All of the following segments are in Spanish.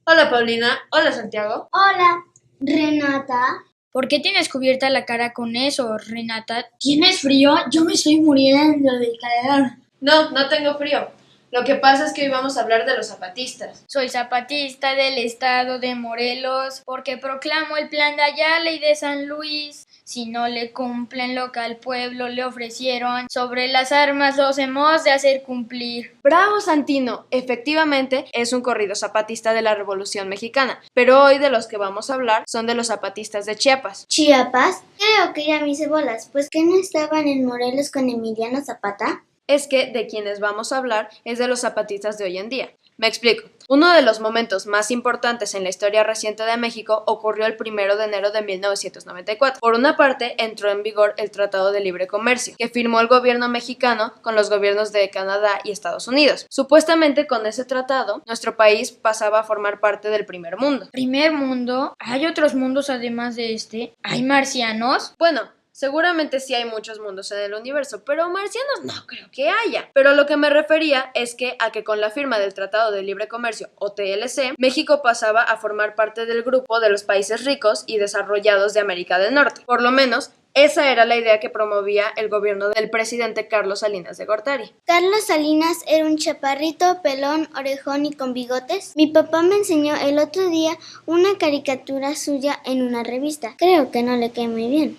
Hola Paulina, hola Santiago. Hola, Renata. ¿Por qué tienes cubierta la cara con eso, Renata? ¿Tienes frío? Yo me estoy muriendo de calor. No, no tengo frío. Lo que pasa es que hoy vamos a hablar de los zapatistas. Soy zapatista del estado de Morelos porque proclamo el plan de Ayala y de San Luis. Si no le cumplen lo que al pueblo le ofrecieron, sobre las armas los hemos de hacer cumplir. Bravo Santino, efectivamente es un corrido zapatista de la Revolución Mexicana, pero hoy de los que vamos a hablar son de los zapatistas de Chiapas. ¿Chiapas? Creo que ya me hice bolas, pues que no estaban en Morelos con Emiliano Zapata. Es que de quienes vamos a hablar es de los zapatistas de hoy en día. Me explico. Uno de los momentos más importantes en la historia reciente de México ocurrió el 1 de enero de 1994. Por una parte, entró en vigor el Tratado de Libre Comercio, que firmó el gobierno mexicano con los gobiernos de Canadá y Estados Unidos. Supuestamente, con ese tratado, nuestro país pasaba a formar parte del primer mundo. ¿Primer mundo? ¿Hay otros mundos además de este? ¿Hay marcianos? Bueno, seguramente sí hay muchos mundos en el universo, pero marcianos no creo que haya. Pero lo que me refería es que a que con la firma del Tratado de Libre Comercio, o TLC, México pasaba a formar parte del grupo de los países ricos y desarrollados de América del Norte. Por lo menos, esa era la idea que promovía el gobierno del presidente Carlos Salinas de Gortari. Carlos Salinas era un chaparrito, pelón, orejón y con bigotes. Mi papá me enseñó el otro día una caricatura suya en una revista. Creo que no le cae muy bien.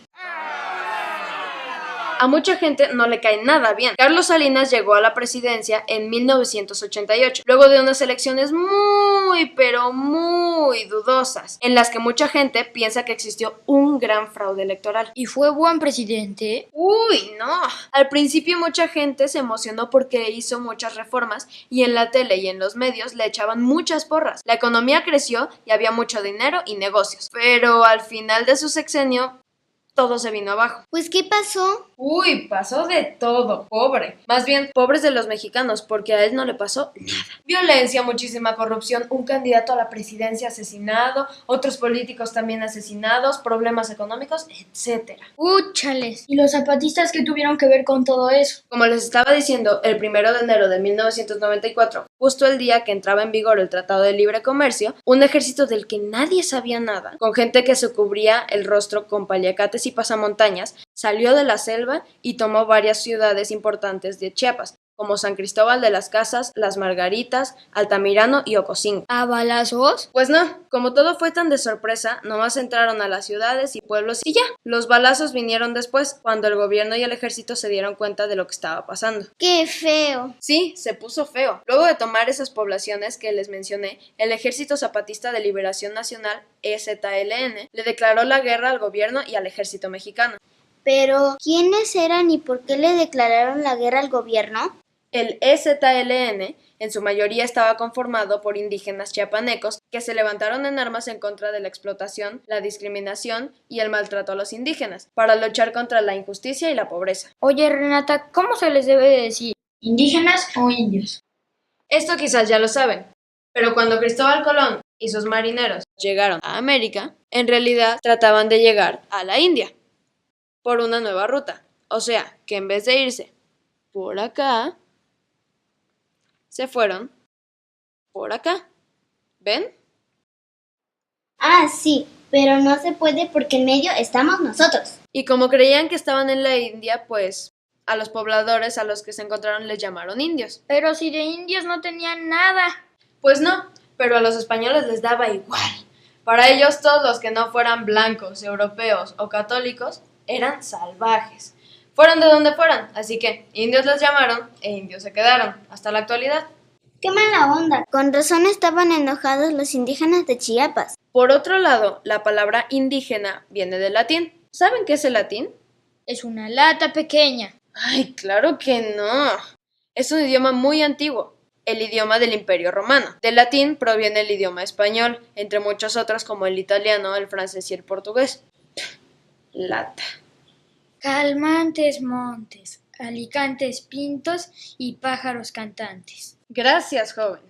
A mucha gente no le cae nada bien. Carlos Salinas llegó a la presidencia en 1988, luego de unas elecciones pero muy dudosas, en las que mucha gente piensa que existió un gran fraude electoral. ¿Y fue buen presidente? Uy, no. Al principio mucha gente se emocionó porque hizo muchas reformas y en la tele y en los medios le echaban muchas porras. La economía creció y había mucho dinero y negocios, pero al final de su sexenio todo se vino abajo. Pues, ¿qué pasó? Uy, pasó de todo, pobre. Más bien, pobres de los mexicanos, porque a él no le pasó nada. Violencia, muchísima corrupción, un candidato a la presidencia asesinado, otros políticos también asesinados, problemas económicos, etc. ¡Úchales! ¿Y los zapatistas qué tuvieron que ver con todo eso? Como les estaba diciendo, el 1 de enero de 1994, justo el día que entraba en vigor el Tratado de Libre Comercio, un ejército del que nadie sabía nada, con gente que se cubría el rostro con paliacates y pasamontañas, salió de la selva y tomó varias ciudades importantes de Chiapas, como San Cristóbal de las Casas, Las Margaritas, Altamirano y Ocosingo. ¿A balazos? Pues no, como todo fue tan de sorpresa, nomás entraron a las ciudades y pueblos y ya. Los balazos vinieron después, cuando el gobierno y el ejército se dieron cuenta de lo que estaba pasando. ¡Qué feo! Sí, se puso feo. Luego de tomar esas poblaciones que les mencioné, el Ejército Zapatista de Liberación Nacional, EZLN, le declaró la guerra al gobierno y al ejército mexicano. Pero, ¿quiénes eran y por qué le declararon la guerra al gobierno? El EZLN en su mayoría estaba conformado por indígenas chiapanecos que se levantaron en armas en contra de la explotación, la discriminación y el maltrato a los indígenas, para luchar contra la injusticia y la pobreza. Oye, Renata, ¿cómo se les debe decir? ¿Indígenas o indios? Esto quizás ya lo saben, pero cuando Cristóbal Colón y sus marineros llegaron a América, en realidad trataban de llegar a la India por una nueva ruta. O sea, que en vez de irse por acá, se fueron por acá. ¿Ven? Ah, sí, pero no se puede porque en medio estamos nosotros. Y como creían que estaban en la India, pues a los pobladores a los que se encontraron les llamaron indios. Pero si de indios no tenían nada. Pues no, pero a los españoles les daba igual. Para ellos todos los que no fueran blancos, europeos o católicos eran salvajes. Fueron de donde fueran, así que indios les llamaron e indios se quedaron, hasta la actualidad. ¡Qué mala onda! Con razón estaban enojados los indígenas de Chiapas. Por otro lado, la palabra indígena viene del latín. ¿Saben qué es el latín? Es una lata pequeña. Ay, claro que no. Es un idioma muy antiguo, el idioma del Imperio Romano. Del latín proviene el idioma español, entre muchos otros como el italiano, el francés y el portugués. Lata. Calmantes montes, alicantes pintos y pájaros cantantes. Gracias, joven.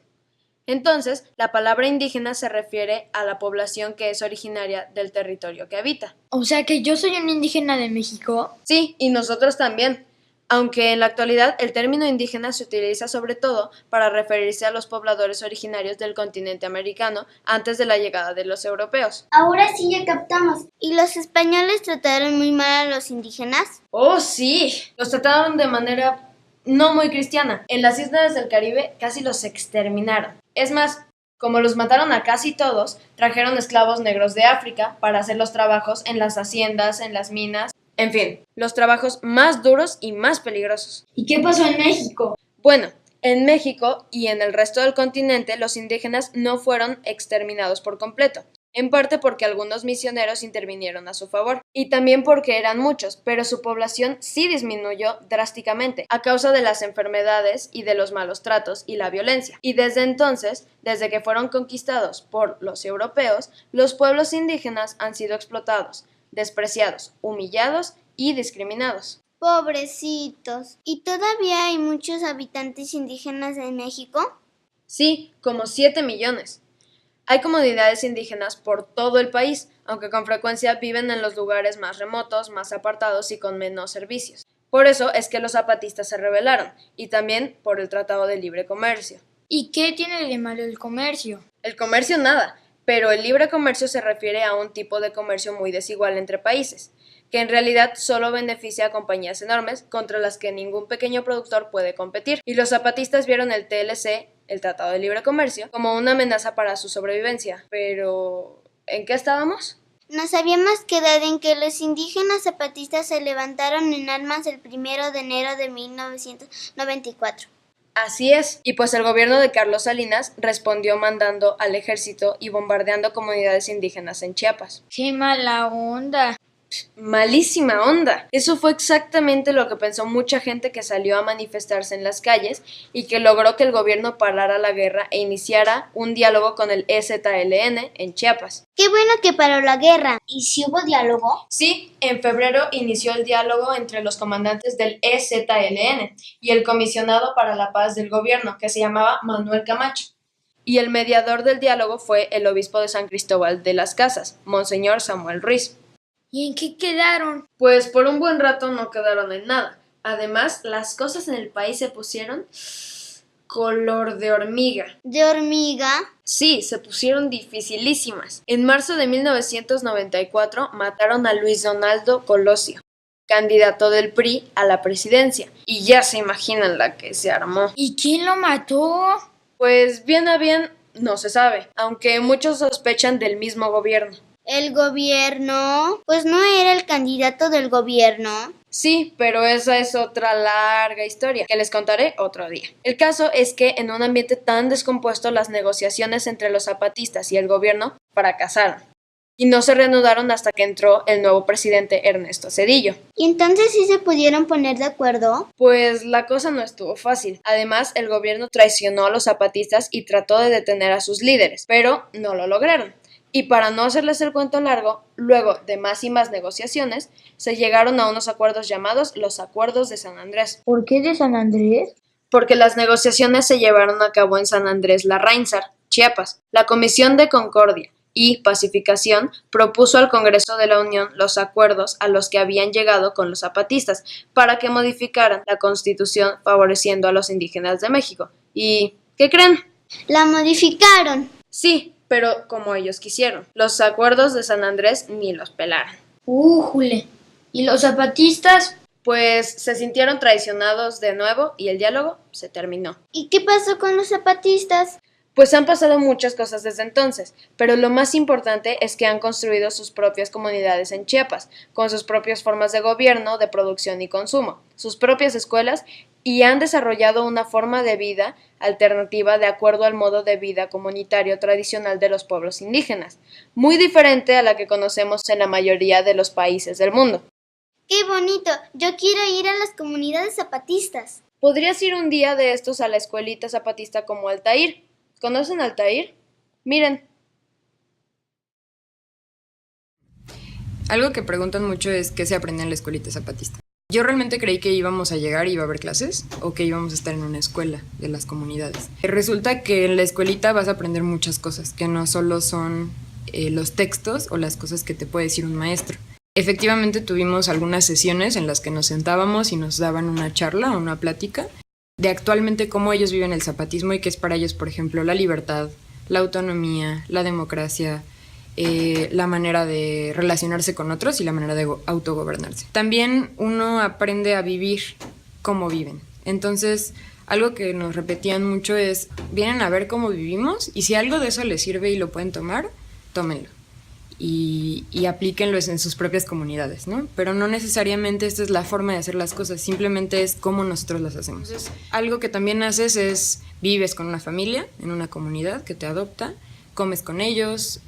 Entonces, la palabra indígena se refiere a la población que es originaria del territorio que habita. O sea que yo soy un indígena de México. Sí, y nosotros también. aunque en la actualidad el término indígena se utiliza sobre todo para referirse a los pobladores originarios del continente americano antes de la llegada de los europeos. Ahora sí ya captamos. ¿Y los españoles trataron muy mal a los indígenas? ¡Oh, sí! Los trataron de manera no muy cristiana. En las islas del Caribe casi los exterminaron. Es más, como los mataron a casi todos, trajeron esclavos negros de África para hacer los trabajos en las haciendas, en las minas, en fin, los trabajos más duros y más peligrosos. ¿Y qué pasó en México? Bueno, en México y en el resto del continente los indígenas no fueron exterminados por completo, en parte porque algunos misioneros intervinieron a su favor, y también porque eran muchos, pero su población sí disminuyó drásticamente a causa de las enfermedades y de los malos tratos y la violencia. Y desde entonces, desde que fueron conquistados por los europeos, los pueblos indígenas han sido explotados, despreciados, humillados y discriminados. Pobrecitos. ¿Y todavía hay muchos habitantes indígenas en México? Sí, como 7 millones. Hay comunidades indígenas por todo el país, aunque con frecuencia viven en los lugares más remotos, más apartados y con menos servicios. Por eso es que los zapatistas se rebelaron, y también por el Tratado de Libre Comercio. ¿Y qué tiene de malo el comercio? El comercio nada, pero el libre comercio se refiere a un tipo de comercio muy desigual entre países, que en realidad solo beneficia a compañías enormes contra las que ningún pequeño productor puede competir. Y los zapatistas vieron el TLC, el Tratado de Libre Comercio, como una amenaza para su sobrevivencia. Pero, ¿en qué estábamos? Nos habíamos quedado en que los indígenas zapatistas se levantaron en armas el 1 de enero de 1994. Así es, y pues el gobierno de Carlos Salinas respondió mandando al ejército y bombardeando comunidades indígenas en Chiapas. ¡Qué mala onda! Malísima onda. Eso fue exactamente lo que pensó mucha gente que salió a manifestarse en las calles y que logró que el gobierno parara la guerra e iniciara un diálogo con el EZLN en Chiapas. ¡Qué bueno que paró la guerra! ¿Y si hubo diálogo? Sí, en febrero inició el diálogo entre los comandantes del EZLN y el comisionado para la paz del gobierno, que se llamaba Manuel Camacho. Y el mediador del diálogo fue el obispo de San Cristóbal de las Casas, Monseñor Samuel Ruiz. ¿Y en qué quedaron? Pues por un buen rato no quedaron en nada. Además, las cosas en el país se pusieron color de hormiga. ¿De hormiga? Sí, se pusieron dificilísimas. En marzo de 1994 mataron a Luis Donaldo Colosio, candidato del PRI a la presidencia. Y ya se imaginan la que se armó. ¿Y quién lo mató? Pues bien a bien no se sabe, aunque muchos sospechan del mismo gobierno. ¿El gobierno? Pues no era el candidato del gobierno. Sí, pero esa es otra larga historia que les contaré otro día. El caso es que en un ambiente tan descompuesto las negociaciones entre los zapatistas y el gobierno fracasaron y no se reanudaron hasta que entró el nuevo presidente Ernesto Zedillo. ¿Y entonces sí se pudieron poner de acuerdo? Pues la cosa no estuvo fácil. Además, el gobierno traicionó a los zapatistas y trató de detener a sus líderes, pero no lo lograron. Y para no hacerles el cuento largo, luego de más y más negociaciones, se llegaron a unos acuerdos llamados los Acuerdos de San Andrés. ¿Por qué de San Andrés? Porque las negociaciones se llevaron a cabo en San Andrés Larráinzar, Chiapas. La Comisión de Concordia y Pacificación propuso al Congreso de la Unión los acuerdos a los que habían llegado con los zapatistas para que modificaran la Constitución favoreciendo a los indígenas de México. ¿Y qué creen? ¡La modificaron! Sí, pero como ellos quisieron. Los acuerdos de San Andrés ni los pelaron. ¡Újule! ¿Y los zapatistas? Pues se sintieron traicionados de nuevo y el diálogo se terminó. ¿Y qué pasó con los zapatistas? Pues han pasado muchas cosas desde entonces, pero lo más importante es que han construido sus propias comunidades en Chiapas, con sus propias formas de gobierno, de producción y consumo, sus propias escuelas, y han desarrollado una forma de vida alternativa de acuerdo al modo de vida comunitario tradicional de los pueblos indígenas, muy diferente a la que conocemos en la mayoría de los países del mundo. ¡Qué bonito! Yo quiero ir a las comunidades zapatistas. Podrías ir un día de estos a la escuelita zapatista como Altair. ¿Conocen Altair? Miren. Algo que preguntan mucho es qué se aprende en la escuelita zapatista. Yo realmente creí que íbamos a llegar y iba a haber clases o que íbamos a estar en una escuela de las comunidades. Resulta que en la escuelita vas a aprender muchas cosas, que no solo son los textos o las cosas que te puede decir un maestro. Efectivamente tuvimos algunas sesiones en las que nos sentábamos y nos daban una charla o una plática de actualmente cómo ellos viven el zapatismo y qué es para ellos, por ejemplo, la libertad, la autonomía, la democracia, la manera de relacionarse con otros y la manera de autogobernarse. También uno aprende a vivir como viven. Entonces, algo que nos repetían mucho es, vienen a ver cómo vivimos y si algo de eso les sirve y lo pueden tomar, tómenlo. Y aplíquenlo en sus propias comunidades, ¿no? Pero no necesariamente esta es la forma de hacer las cosas, simplemente es cómo nosotros las hacemos. Entonces, algo que también haces es, vives con una familia, en una comunidad que te adopta, comes con ellos,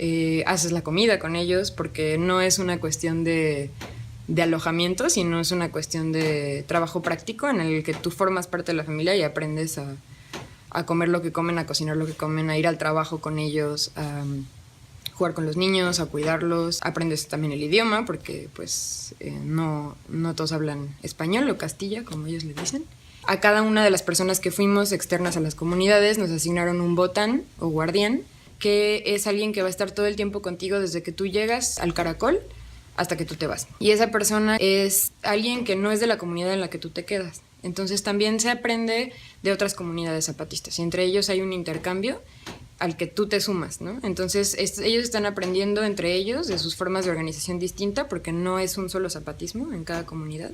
haces la comida con ellos, porque no es una cuestión de alojamiento, sino es una cuestión de trabajo práctico en el que tú formas parte de la familia y aprendes a comer lo que comen, a cocinar lo que comen, a ir al trabajo con ellos, a jugar con los niños, a cuidarlos. Aprendes también el idioma porque pues no todos hablan español o castilla, como ellos le dicen. A cada una de las personas que fuimos externas a las comunidades nos asignaron un botán o guardián, que es alguien que va a estar todo el tiempo contigo desde que tú llegas al caracol hasta que tú te vas. Y esa persona es alguien que no es de la comunidad en la que tú te quedas. Entonces también se aprende de otras comunidades zapatistas y entre ellos hay un intercambio al que tú te sumas, ¿no? Entonces ellos están aprendiendo entre ellos de sus formas de organización distinta porque no es un solo zapatismo en cada comunidad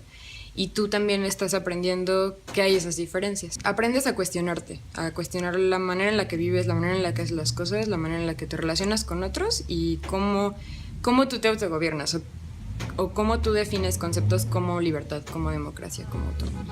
y tú también estás aprendiendo que hay esas diferencias. Aprendes a cuestionarte, a cuestionar la manera en la que vives, la manera en la que haces las cosas, la manera en la que te relacionas con otros y cómo tú te autogobiernas o cómo tú defines conceptos como libertad, como democracia, como autonomía.